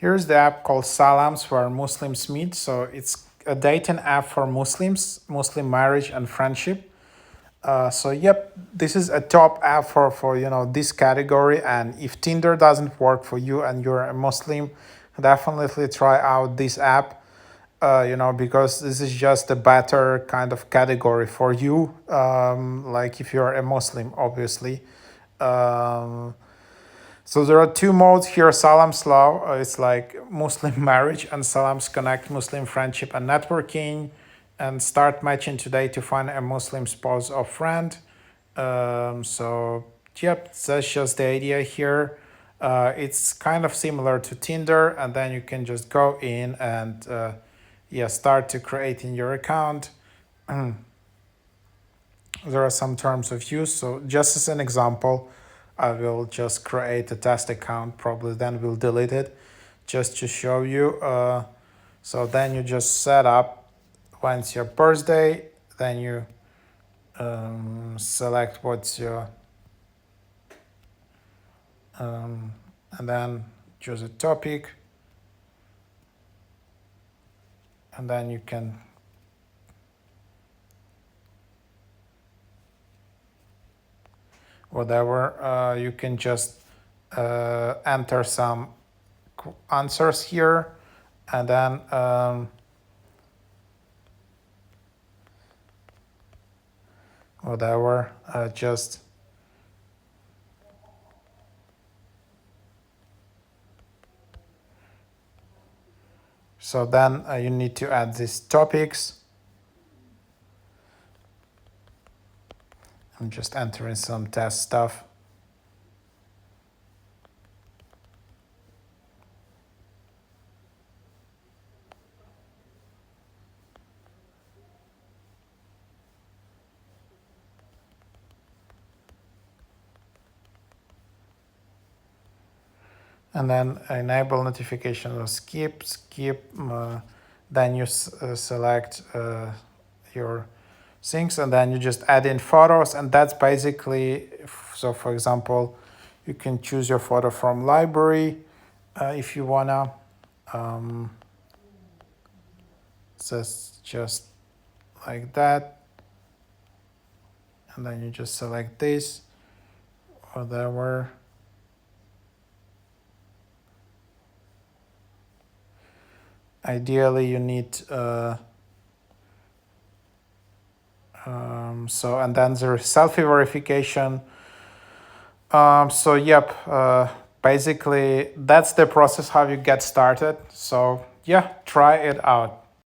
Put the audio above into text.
Here's the app called Salams where Muslims meet. So it's a dating app for Muslims, Muslim marriage and friendship. So yep, this is a top app for this category. And if Tinder doesn't work for you and you're a Muslim, definitely try out this app. Because this is just a better kind of category for you. Like if you're a Muslim, obviously. Um, so there are two modes here. Salams Law, it's like Muslim marriage, and Salams Connect, Muslim friendship and networking. And start matching today to find a Muslim spouse or friend. So, yep, that's just the idea here. It's kind of similar to Tinder, and then you can just go in and start to creating your account. There are some terms of use. So just as an example, I will just create a test account, probably then we'll delete it just to show you. So then you just set up when's your birthday, then you select what's your, and then choose a topic, and then you can whatever, you can just enter some answers here, and then whatever, just so then you need to add these topics. I'm just entering some test stuff. And then enable notification or skip. Then you select your things, and then you just add in photos, and that's basically, so for example, you can choose your photo from library if you wanna. So just like that, and then you just select this, whatever. Ideally, you need so, and then there's selfie verification. So yep, basically that's the process how you get started. So yeah, try it out.